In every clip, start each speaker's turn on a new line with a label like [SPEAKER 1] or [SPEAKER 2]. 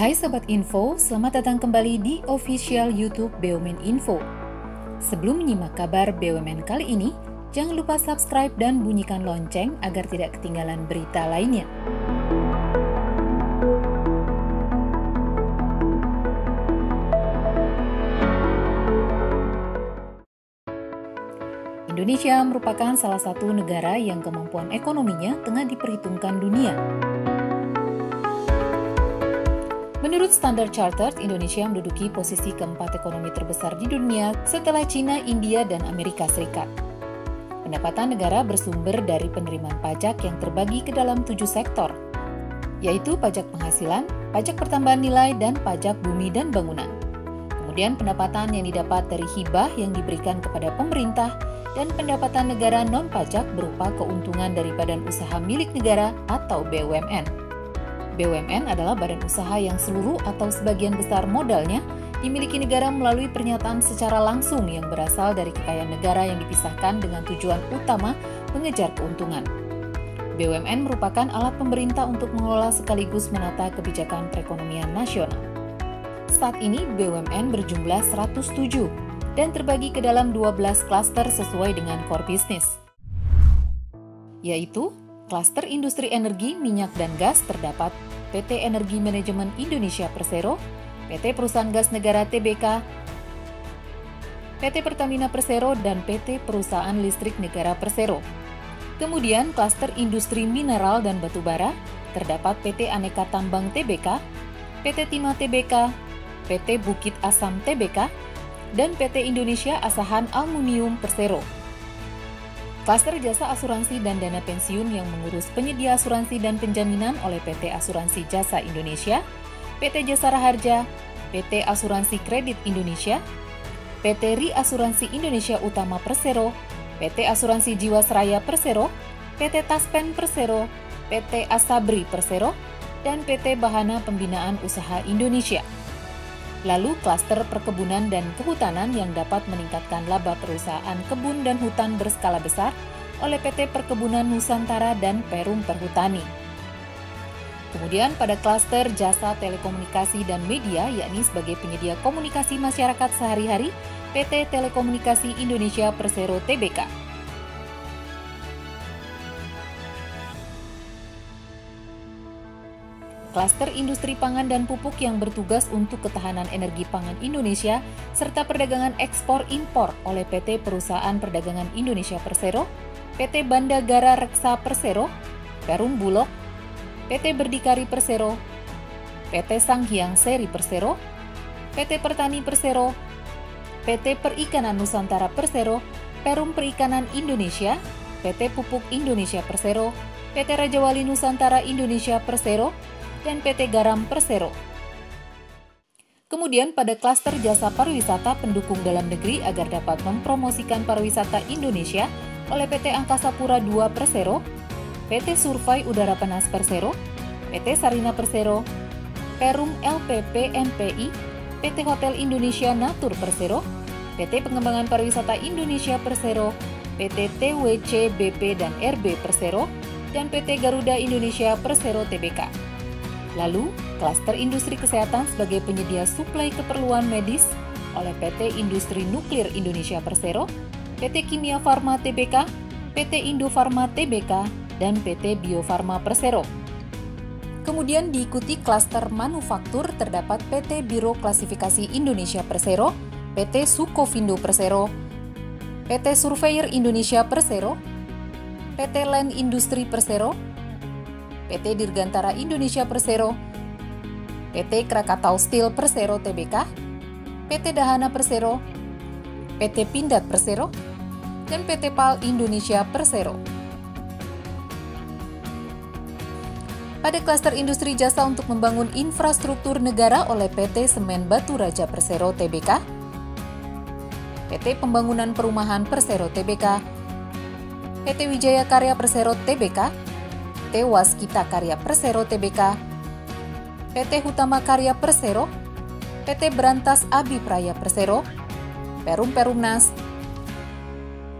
[SPEAKER 1] Hai Sobat Info, selamat datang kembali di official YouTube BUMN Info. Sebelum menyimak kabar BUMN kali ini, jangan lupa subscribe dan bunyikan lonceng agar tidak ketinggalan berita lainnya. Indonesia merupakan salah satu negara yang kemampuan ekonominya tengah diperhitungkan dunia. Menurut Standard Chartered, Indonesia menduduki posisi keempat ekonomi terbesar di dunia setelah Cina, India, dan Amerika Serikat. Pendapatan negara bersumber dari penerimaan pajak yang terbagi ke dalam 7 sektor, yaitu pajak penghasilan, pajak pertambahan nilai, dan pajak bumi dan bangunan. Kemudian pendapatan yang didapat dari hibah yang diberikan kepada pemerintah, dan pendapatan negara non-pajak berupa keuntungan dari badan usaha milik negara atau BUMN. BUMN adalah badan usaha yang seluruh atau sebagian besar modalnya dimiliki negara melalui pernyataan secara langsung yang berasal dari kekayaan negara yang dipisahkan dengan tujuan utama mengejar keuntungan. BUMN merupakan alat pemerintah untuk mengelola sekaligus menata kebijakan perekonomian nasional. Saat ini BUMN berjumlah 107 dan terbagi ke dalam 12 klaster sesuai dengan core business, yaitu Klaster Industri Energi, Minyak, dan Gas terdapat PT Energi Manajemen Indonesia Persero, PT Perusahaan Gas Negara Tbk, PT Pertamina Persero, dan PT Perusahaan Listrik Negara Persero. Kemudian Klaster Industri Mineral dan Batubara terdapat PT Aneka Tambang Tbk, PT Timah Tbk, PT Bukit Asam Tbk, dan PT Indonesia Asahan Aluminium Persero. Klaster jasa asuransi dan dana pensiun yang mengurus penyedia asuransi dan penjaminan oleh PT Asuransi Jasa Indonesia, PT Jasara Harja, PT Asuransi Kredit Indonesia, PT Ri Asuransi Indonesia Utama Persero, PT Asuransi Jiwasraya Persero, PT Taspen Persero, PT Asabri Persero, dan PT Bahana Pembinaan Usaha Indonesia. Lalu klaster perkebunan dan kehutanan yang dapat meningkatkan laba perusahaan kebun dan hutan berskala besar oleh PT Perkebunan Nusantara dan Perum Perhutani. Kemudian pada klaster jasa telekomunikasi dan media, yakni sebagai penyedia komunikasi masyarakat sehari-hari, PT Telekomunikasi Indonesia Persero Tbk. Klaster industri pangan dan pupuk yang bertugas untuk ketahanan energi pangan Indonesia serta perdagangan ekspor-impor oleh PT Perusahaan Perdagangan Indonesia Persero, PT Bandagara Reksa Persero, Perum Bulog, PT Berdikari Persero, PT Sanghyang Seri Persero, PT Pertani Persero, PT Perikanan Nusantara Persero, Perum Perikanan Indonesia, PT Pupuk Indonesia Persero, PT Raja Wali Nusantara Indonesia Persero, dan PT Garam Persero. Kemudian pada klaster jasa pariwisata pendukung dalam negeri agar dapat mempromosikan pariwisata Indonesia oleh PT Angkasa Pura II Persero, PT Survei Udara Panas Persero, PT Sarina Persero, Perum LPP MPI, PT Hotel Indonesia Natur Persero, PT Pengembangan Pariwisata Indonesia Persero, PT TWC BP dan RB Persero, dan PT Garuda Indonesia Persero Tbk. Lalu, klaster industri kesehatan sebagai penyedia suplai keperluan medis oleh PT Industri Nuklir Indonesia Persero, PT Kimia Farma Tbk, PT Indofarma Tbk, dan PT Bio Farma Persero. Kemudian diikuti klaster manufaktur terdapat PT Biro Klasifikasi Indonesia Persero, PT Sukovindo Persero, PT Surveyor Indonesia Persero, PT Land Industri Persero, PT Dirgantara Indonesia Persero, PT Krakatau Steel Persero Tbk, PT Dahana Persero, PT Pindad Persero, dan PT PAL Indonesia Persero. Pada klaster industri jasa untuk membangun infrastruktur negara oleh PT Semen Batu Raja Persero Tbk, PT Pembangunan Perumahan Persero Tbk, PT Wijaya Karya Persero Tbk, PT Waskita Karya Persero Tbk, PT Hutama Karya Persero, PT Berantas Abi Praya Persero, Perum Perumnas,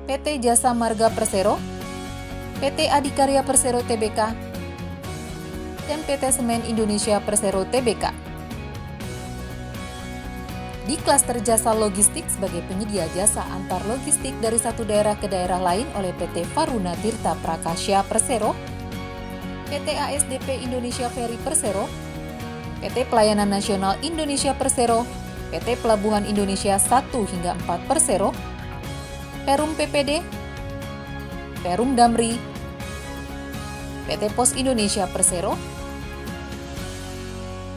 [SPEAKER 1] PT Jasa Marga Persero, PT Adikarya Persero Tbk, dan PT Semen Indonesia Persero Tbk. Di klaster jasa logistik sebagai penyedia jasa antar logistik dari satu daerah ke daerah lain oleh PT Varuna Tirta Prakasya Persero, PT ASDP Indonesia Ferry Persero, PT Pelayanan Nasional Indonesia Persero, PT Pelabuhan Indonesia 1 hingga 4 Persero, Perum PPD, Perum Damri, PT Pos Indonesia Persero,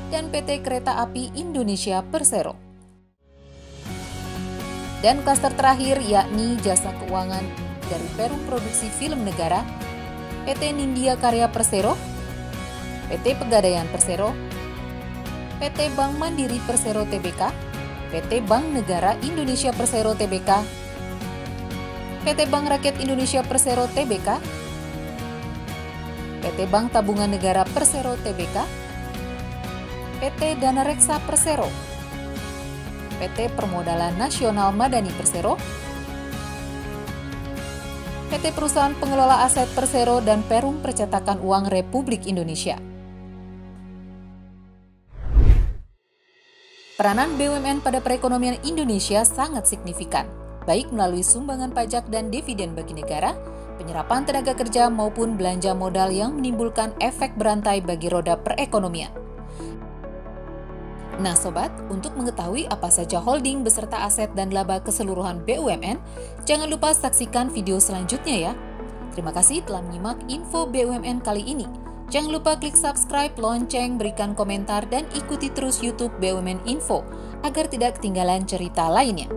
[SPEAKER 1] dan PT Kereta Api Indonesia Persero. Dan klaster terakhir yakni jasa keuangan dari Perum Produksi Film Negara, PT Nindya Karya Persero, PT Pegadaian Persero, PT Bank Mandiri Persero Tbk, PT Bank Negara Indonesia Persero Tbk, PT Bank Rakyat Indonesia Persero Tbk, PT Bank Tabungan Negara Persero Tbk, PT Dana Reksa Persero, PT Permodalan Nasional Madani Persero, PT Perusahaan Pengelola Aset Persero, dan Perum Percetakan Uang Republik Indonesia. Peranan BUMN pada perekonomian Indonesia sangat signifikan, baik melalui sumbangan pajak dan dividen bagi negara, penyerapan tenaga kerja maupun belanja modal yang menimbulkan efek berantai bagi roda perekonomian. Nah Sobat, untuk mengetahui apa saja holding beserta aset dan laba keseluruhan BUMN, jangan lupa saksikan video selanjutnya ya. Terima kasih telah menyimak info BUMN kali ini. Jangan lupa klik subscribe, lonceng, berikan komentar, dan ikuti terus YouTube BUMN Info agar tidak ketinggalan cerita lainnya.